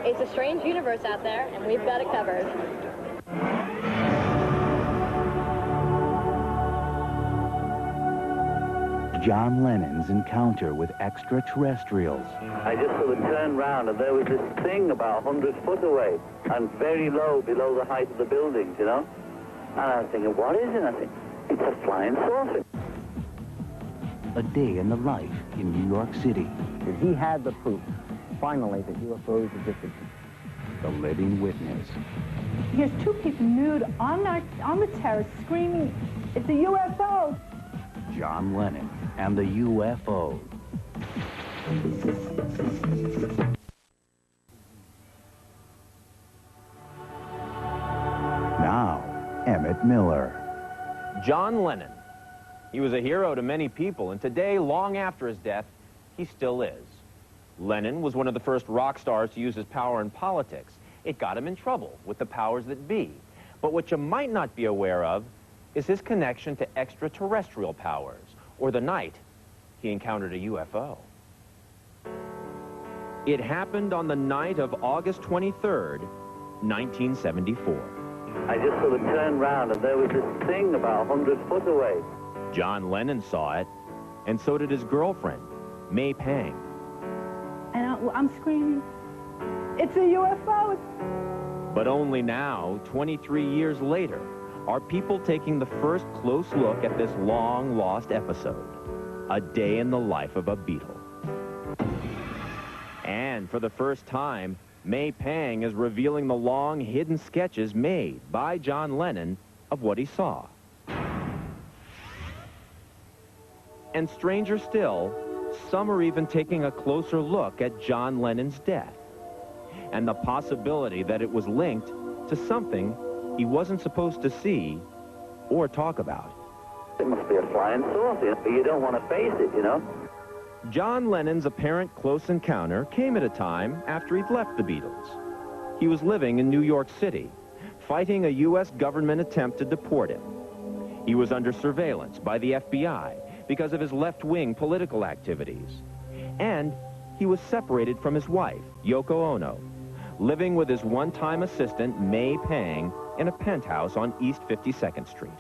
It's a strange universe out there, and we've got it covered. John Lennon's encounter with extraterrestrials. I just sort of turned round, and there was this thing about 100 foot away, and very low, below the height of the buildings, you know? And I was thinking, what is it? I think, it's a flying saucer. A day in the life in New York City. He had the proof, finally, that UFOs existed. The living witness. Here's two people nude on the terrace screaming, "It's a UFO!" John Lennon and the UFO. Now, Emmitt Miller. John Lennon. He was a hero to many people, and today, long after his death, he still is. Lennon was one of the first rock stars to use his power in politics. It got him in trouble with the powers that be. But what you might not be aware of is his connection to extraterrestrial powers, or the night he encountered a UFO. It happened on the night of August 23rd, 1974. I just sort of turned round, and there was this thing about 100 foot away. John Lennon saw it, and so did his girlfriend, May Pang. And I'm screaming, "It's a UFO!" But only now, 23 years later, are people taking the first close look at this long-lost episode, a day in the life of a Beatle. And for the first time, May Pang is revealing the long, hidden sketches made by John Lennon of what he saw. And stranger still, some are even taking a closer look at John Lennon's death and the possibility that it was linked to something he wasn't supposed to see or talk about. It must be a flying saucer, but you don't want to face it, you know? John Lennon's apparent close encounter came at a time after he'd left the Beatles. He was living in New York City, fighting a U.S. government attempt to deport him. He was under surveillance by the FBI because of his left-wing political activities. And he was separated from his wife, Yoko Ono, living with his one-time assistant, May Pang, in a penthouse on East 52nd Street.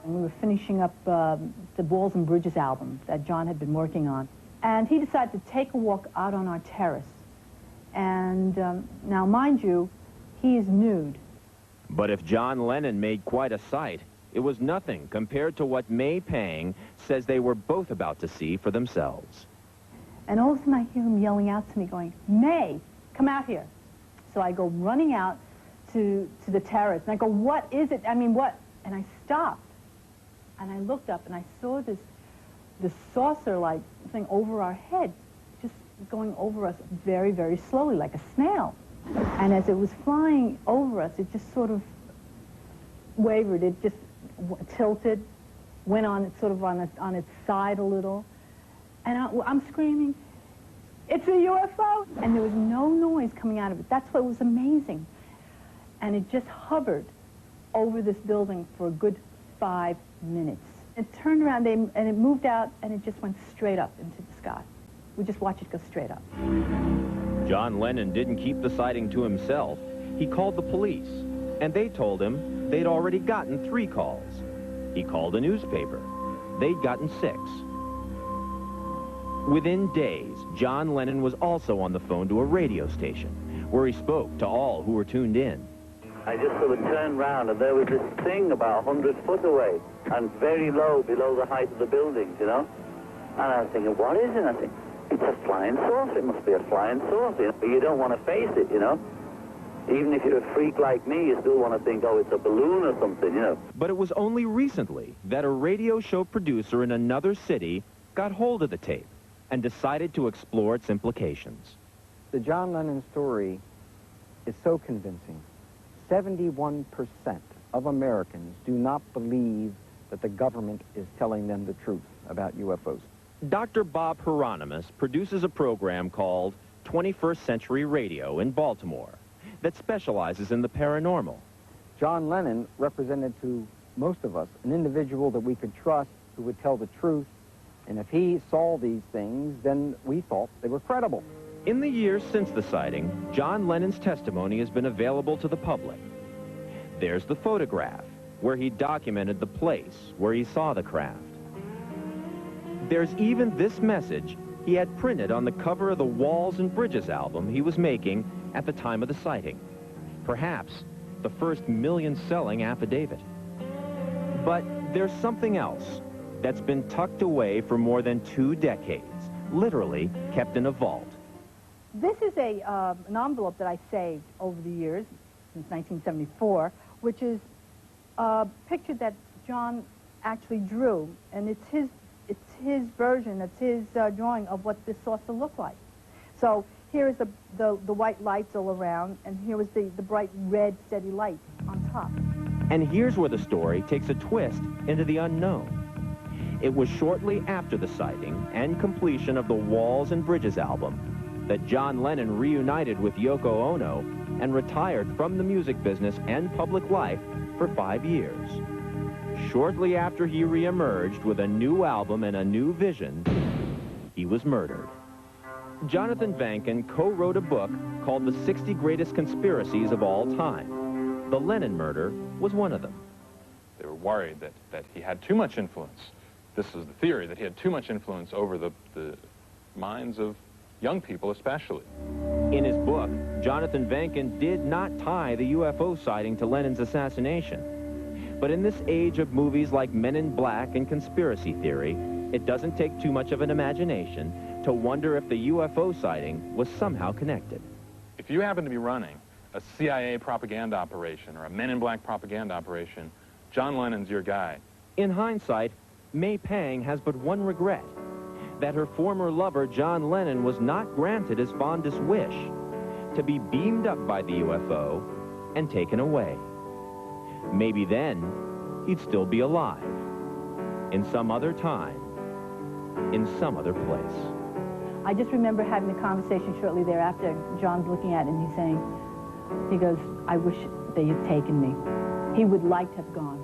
And we were finishing up the Walls and Bridges album that John had been working on. And he decided to take a walk out on our terrace. And now, mind you, he is nude. But if John Lennon made quite a sight, it was nothing compared to what May Pang says they were both about to see for themselves. And all of a sudden I hear him yelling out to me going, "May, come out here." So I go running out to the terrace, and I go, "What is it? I mean, what?" And I stopped, and I looked up, and I saw this saucer-like thing over our head, just going over us very, very slowly, like a snail. And as it was flying over us, it just sort of wavered. It just tilted, went on sort of on its side a little, and I'm screaming, "It's a UFO!" And there was no noise coming out of it. That's what was amazing. And it just hovered over this building for a good 5 minutes. It turned around and it moved out, and it just went straight up into the sky. We just watched it go straight up. John Lennon didn't keep the sighting to himself. He called the police, and they told him they'd already gotten 3 calls. He called a newspaper. They'd gotten 6. Within days, John Lennon was also on the phone to a radio station, where he spoke to all who were tuned in. I just sort of turned round, and there was this thing about 100 foot away, and very low, below the height of the buildings, you know? And I was thinking, what is it? I think, it's a flying saucer. It must be a flying saucer. But you don't want to face it, you know? Even if you're a freak like me, you still want to think, oh, it's a balloon or something, you know? But it was only recently that a radio show producer in another city got hold of the tape and decided to explore its implications. The John Lennon story is so convincing. 71% of Americans do not believe that the government is telling them the truth about UFOs. Dr. Bob Hieronymus produces a program called 21st Century Radio in Baltimore that specializes in the paranormal. John Lennon represented to most of us an individual that we could trust, who would tell the truth, and if he saw these things, then we thought they were credible. In the years since the sighting, John Lennon's testimony has been available to the public. There's the photograph, where he documented the place where he saw the craft. There's even this message he had printed on the cover of the Walls and Bridges album he was making at the time of the sighting. Perhaps the first million-selling affidavit. But there's something else that's been tucked away for more than 2 decades, literally kept in a vault. This is an envelope that I saved over the years, since 1974, which is a picture that John actually drew, and it's his version, it's his drawing of what this saucer looked like. So here is the white lights all around, and here was the bright red steady light on top. And here's where the story takes a twist into the unknown. It was shortly after the sighting and completion of the Walls and Bridges album that John Lennon reunited with Yoko Ono and retired from the music business and public life for 5 years. Shortly after he re-emerged with a new album and a new vision, he was murdered. Jonathan Vankin co-wrote a book called The 60 Greatest Conspiracies of All Time. The Lennon murder was one of them. They were worried that he had too much influence. This is the theory, that he had too much influence over the minds of young people especially. In his book, Jonathan Vankin did not tie the UFO sighting to Lennon's assassination. But in this age of movies like Men in Black and conspiracy theory, it doesn't take too much of an imagination to wonder if the UFO sighting was somehow connected. If you happen to be running a CIA propaganda operation or a Men in Black propaganda operation, John Lennon's your guy. In hindsight, May Pang has but one regret: that her former lover, John Lennon, was not granted his fondest wish, to be beamed up by the UFO and taken away. Maybe then, he'd still be alive, in some other time, in some other place. I just remember having a conversation shortly thereafter. John's looking at it and he's saying, he goes, I wish they had taken me. He would like to have gone.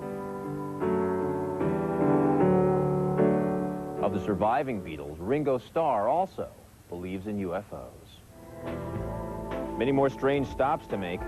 Of the surviving Beatles, Ringo Starr also believes in UFOs. Many more strange stops to make.